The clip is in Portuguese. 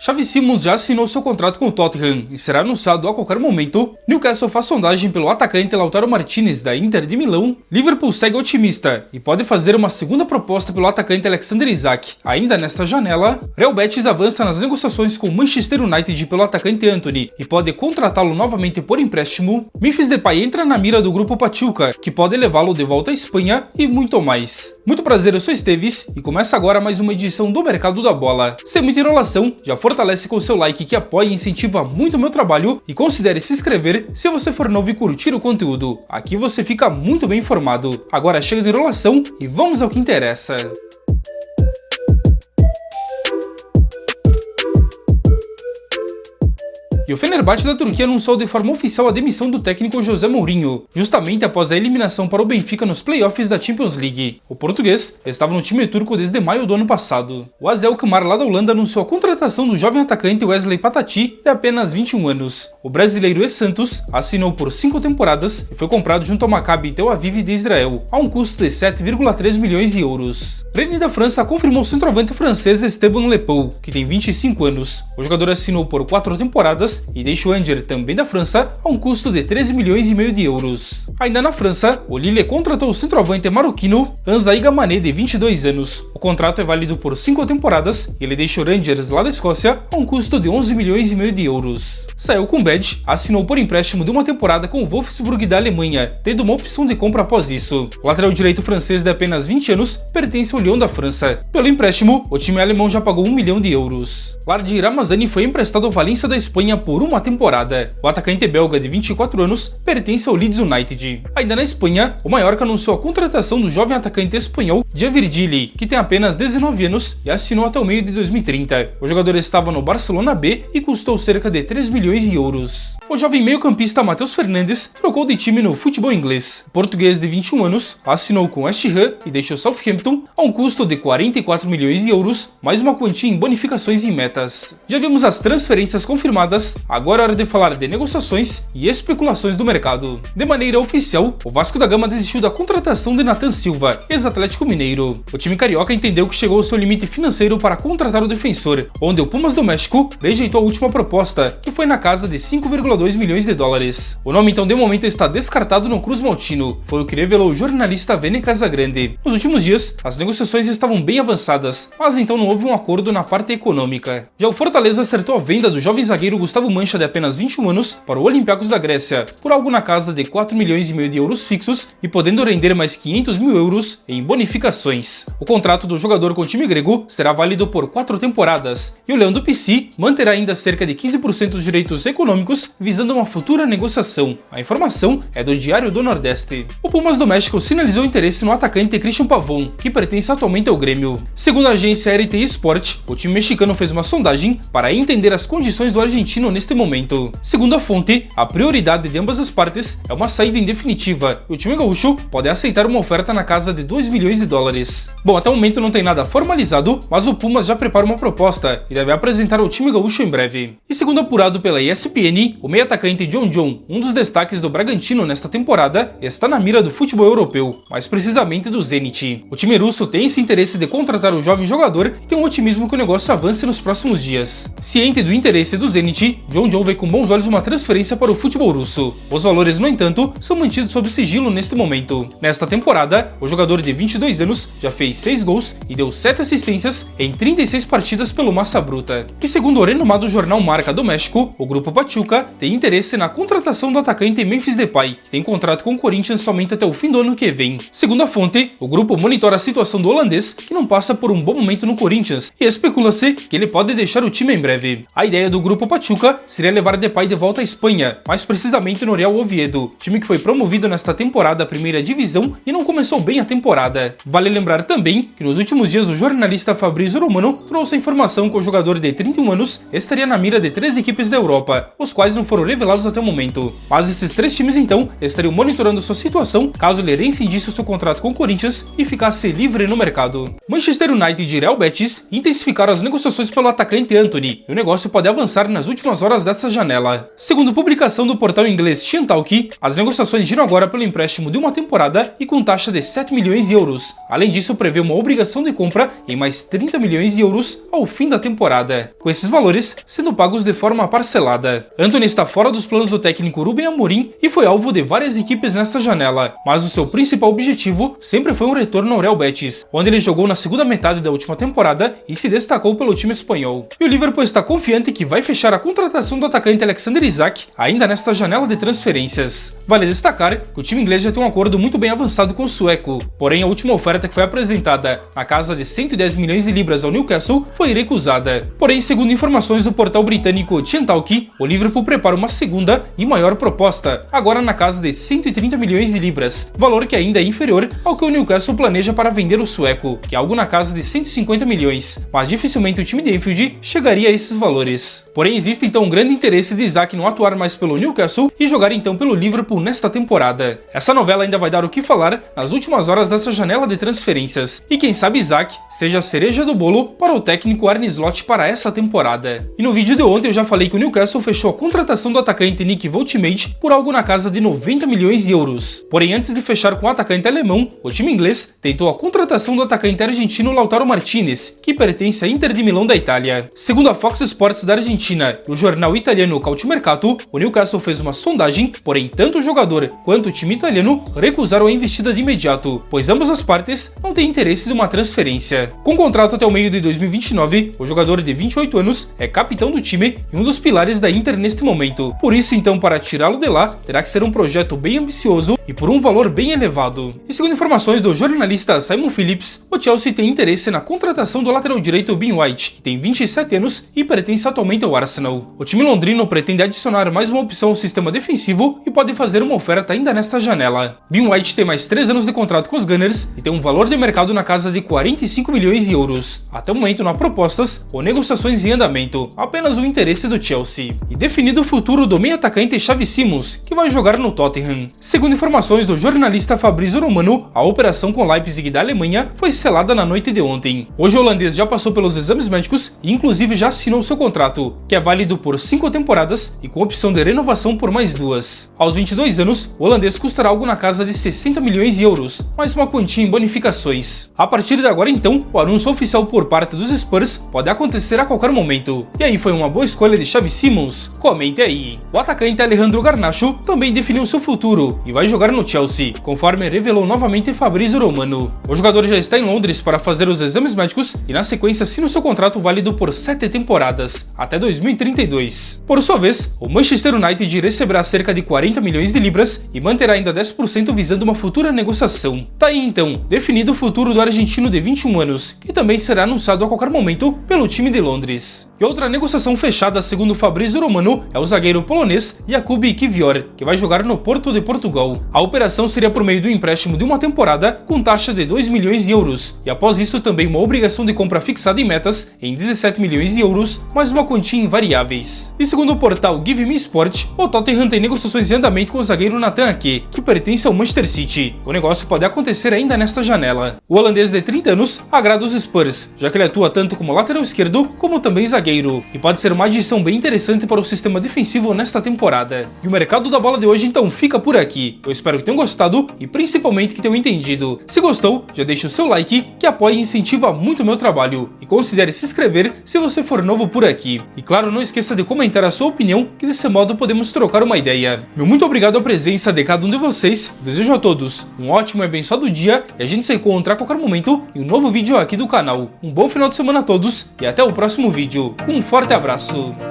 Xavi Simons já assinou seu contrato com o Tottenham e será anunciado a qualquer momento. Newcastle faz sondagem pelo atacante Lautaro Martinez da Inter de Milão. Liverpool segue otimista e pode fazer uma segunda proposta pelo atacante Alexander Isak ainda nesta janela. Real Betis avança nas negociações com Manchester United pelo atacante Antony e pode contratá-lo novamente por empréstimo. Memphis Depay entra na mira do grupo Pachuca, que pode levá-lo de volta à Espanha e muito mais. Muito prazer, eu sou Esteves e começa agora mais uma edição do Mercado da Bola. Sem muita enrolação, já fortalece com seu like que apoia e incentiva muito o meu trabalho e considere se inscrever se você for novo e curtir o conteúdo. Aqui você fica muito bem informado. Agora chega de enrolação e vamos ao que interessa. E o Fenerbahçe da Turquia anunciou de forma oficial a demissão do técnico José Mourinho, justamente após a eliminação para o Benfica nos playoffs da Champions League. O português estava no time turco desde maio do ano passado. O AZ Alkmaar lá da Holanda anunciou a contratação do jovem atacante Wesley Patati, de apenas 21 anos. O brasileiro ex-Santos assinou por 5 temporadas e foi comprado junto ao Maccabi Tel Aviv de Israel, a um custo de 7,3 milhões de euros. Rennes da França confirmou o centroavante francês Esteban Lepou, que tem 25 anos. O jogador assinou por 4 temporadas e deixa o Angers, também da França, a um custo de 13 milhões e meio de euros. Ainda na França, o Lille contratou o centroavante marroquino Anzai Gamané, de 22 anos. O contrato é válido por 5 temporadas e ele deixa o Rangers lá da Escócia a um custo de 11 milhões e meio de euros. Sael Kumbed assinou por empréstimo de uma temporada com o Wolfsburg da Alemanha, tendo uma opção de compra após isso. O lateral direito francês de apenas 20 anos pertence ao Lyon da França. Pelo empréstimo, o time alemão já pagou 1 milhão de euros. Lardi Ramazani foi emprestado ao Valência da Espanha por uma temporada. O atacante belga de 24 anos pertence ao Leeds United. Ainda na Espanha, o Mallorca anunciou a contratação do jovem atacante espanhol Jean Virgili, que tem apenas 19 anos e assinou até o meio de 2030. O jogador estava no Barcelona B e custou cerca de 3 milhões de euros. O jovem meio-campista Matheus Fernandes trocou de time no futebol inglês. O português de 21 anos assinou com o West Ham e deixou Southampton a um custo de 44 milhões de euros, mais uma quantia em bonificações e metas. Já vimos as transferências confirmadas, agora é hora de falar de negociações e especulações do mercado. De maneira oficial, o Vasco da Gama desistiu da contratação de Nathan Silva, ex-Atlético Mineiro. O time carioca entendeu que chegou ao seu limite financeiro para contratar o defensor, onde o Pumas do México rejeitou a última proposta, que foi na casa de 5,2 milhões de dólares. O nome então de momento está descartado no Cruz Maltino, foi o que revelou o jornalista Vene Casagrande. Nos últimos dias, as negociações estavam bem avançadas, mas então não houve um acordo na parte econômica. Já o Fortaleza acertou a venda do jovem zagueiro Gustavo Mancha, de apenas 21 anos, para o Olympiacos da Grécia, por algo na casa de 4 milhões e meio de euros fixos e podendo render mais 500 mil euros em bonificações. O contrato do jogador com o time grego será válido por 4 temporadas e o Leão do PC manterá ainda cerca de 15% dos direitos econômicos, visando uma futura negociação. A informação é do Diário do Nordeste. O Pumas do México sinalizou interesse no atacante Christian Pavón, que pertence atualmente ao Grêmio. Segundo a agência RT Sport, o time mexicano fez uma sondagem para entender as condições do argentino neste momento. Segundo a fonte, a prioridade de ambas as partes é uma saída em definitiva e o time gaúcho pode aceitar uma oferta na casa de 2 milhões de dólares. Bom, até o momento não tem nada formalizado, mas o Pumas já prepara uma proposta e deve apresentar ao time gaúcho em breve. E segundo apurado pela ESPN, o meio-atacante John, um dos destaques do Bragantino nesta temporada, está na mira do futebol europeu, mais precisamente do Zenit. O time russo tem esse interesse de contratar o jovem jogador e tem um otimismo que o negócio avance nos próximos dias. Ciente do interesse do Zenit, John vê com bons olhos uma transferência para o futebol russo. Os valores, no entanto, são mantidos sob sigilo neste momento. Nesta temporada, o jogador de 22 anos já fez 6 gols e deu 7 assistências em 36 partidas pelo Massa Bruta. E segundo o renomado jornal Marca do México, o grupo Pachuca tem interesse na contratação do atacante Memphis Depay, que tem contrato com o Corinthians somente até o fim do ano que vem. Segundo a fonte, o grupo monitora a situação do holandês, que não passa por um bom momento no Corinthians, e especula-se que ele pode deixar o time em breve. A ideia do grupo Pachuca seria levar Depay de volta à Espanha, mais precisamente no Real Oviedo, time que foi promovido nesta temporada à primeira divisão e não começou bem a temporada. Vale lembrar também que nos últimos dias o jornalista Fabrício Romano trouxe a informação que o jogador de 31 anos estaria na mira de 3 equipes da Europa, os quais não foram revelados até o momento. Mas esses 3 times então estariam monitorando sua situação caso ele reincendisse o seu contrato com o Corinthians e ficasse livre no mercado. Manchester United e Real Betis intensificaram as negociações pelo atacante Antony e o negócio pode avançar nas últimas últimas horas dessa janela. Segundo publicação do portal inglês Tiantalk, as negociações giram agora pelo empréstimo de uma temporada e com taxa de 7 milhões de euros. Além disso, prevê uma obrigação de compra em mais 30 milhões de euros ao fim da temporada, com esses valores sendo pagos de forma parcelada. Antony está fora dos planos do técnico Ruben Amorim e foi alvo de várias equipes nesta janela, mas o seu principal objetivo sempre foi um retorno ao Real Betis, onde ele jogou na segunda metade da última temporada e se destacou pelo time espanhol. E o Liverpool está confiante que vai fechar a contratação do atacante Alexander Isak ainda nesta janela de transferências. Vale destacar que o time inglês já tem um acordo muito bem avançado com o sueco, porém a última oferta que foi apresentada, na casa de 110 milhões de libras ao Newcastle, foi recusada. Porém, segundo informações do portal britânico Tiantalk, o Liverpool prepara uma segunda e maior proposta, agora na casa de 130 milhões de libras, valor que ainda é inferior ao que o Newcastle planeja para vender o sueco, que é algo na casa de 150 milhões, mas dificilmente o time de Anfield chegaria a esses valores. Porém, existe então um grande interesse de Isak não atuar mais pelo Newcastle e jogar então pelo Liverpool nesta temporada. Essa novela ainda vai dar o que falar nas últimas horas dessa janela de transferências, e quem sabe Isak seja a cereja do bolo para o técnico Arne Slot para essa temporada. E no vídeo de ontem eu já falei que o Newcastle fechou a contratação do atacante Nick Woltemade por algo na casa de 90 milhões de euros. Porém, antes de fechar com o atacante alemão, o time inglês tentou a contratação do atacante argentino Lautaro Martinez, que pertence à Inter de Milão da Itália. Segundo a Fox Sports da Argentina e o jornal italiano Calciomercato, o Newcastle fez uma sondagem, porém tanto o jogador quanto o time italiano recusaram a investida de imediato, pois ambas as partes não têm interesse de uma transferência. Com contrato até o meio de 2029, o jogador de 28 anos é capitão do time e um dos pilares da Inter neste momento. Por isso, então, para tirá-lo de lá, terá que ser um projeto bem ambicioso e por um valor bem elevado. E segundo informações do jornalista Simon Phillips, o Chelsea tem interesse na contratação do lateral direito Ben White, que tem 27 anos e pertence atualmente ao Arsenal. O time londrino pretende adicionar mais uma opção ao sistema defensivo e pode fazer uma oferta ainda nesta janela. Ben White tem mais 3 anos de contrato com os Gunners e tem um valor de mercado na casa de 45 milhões de euros. Até o momento não há propostas ou negociações em andamento, apenas o interesse do Chelsea. E definido o futuro do meio-atacante Xavi Simons, que vai jogar no Tottenham. Segundo informações do jornalista Fabrizio Romano, a operação com Leipzig da Alemanha foi selada na noite de ontem. Hoje o holandês já passou pelos exames médicos e inclusive já assinou seu contrato, que é válido por 5 temporadas e com opção de renovação por mais 2. Aos 22 anos, o holandês custará algo na casa de 60 milhões de euros, mais uma quantia em bonificações. A partir de agora então, o anúncio oficial por parte dos Spurs pode acontecer a qualquer momento. E aí, foi uma boa escolha de Xavi Simons? Comente aí. O atacante Alejandro Garnacho também definiu seu futuro e vai jogar no Chelsea, conforme revelou novamente Fabrizio Romano. O jogador já está em Londres para fazer os exames médicos e na sequência assina seu contrato válido por 7 temporadas, até 2032. Por sua vez, o Manchester United receberá cerca de 40 milhões de libras e manterá ainda 10% visando uma futura negociação. Tá aí então, definido o futuro do argentino de 21 anos, que também será anunciado a qualquer momento pelo time de Londres. E outra negociação fechada, segundo Fabrizio Romano, é o zagueiro polonês Jakub Kiwior, que vai jogar no Porto de Portugal. A operação seria por meio do empréstimo de uma temporada com taxa de 2 milhões de euros, e após isso também uma obrigação de compra fixada em metas em 17 milhões de euros, mais uma quantia em variáveis. E segundo o portal Give Me Sport, o Tottenham tem negociações em andamento com o zagueiro Nathan Ake, que pertence ao Manchester City. O negócio pode acontecer ainda nesta janela. O holandês de 30 anos agrada os Spurs, já que ele atua tanto como lateral esquerdo como também zagueiro, e pode ser uma adição bem interessante para o sistema defensivo nesta temporada. E o mercado da bola de hoje então fica por aqui. Eu espero que tenham gostado e principalmente que tenham entendido. Se gostou, já deixa o seu like, que apoia e incentiva muito o meu trabalho, e considere se inscrever se você for novo por aqui. E claro, não esqueça de comentar a sua opinião, que desse modo podemos trocar uma ideia. Meu muito obrigado à presença de cada um de vocês, desejo a todos um ótimo e abençoado dia, e a gente se encontra a qualquer momento em um novo vídeo aqui do canal. Um bom final de semana a todos e até o próximo vídeo. Um forte abraço!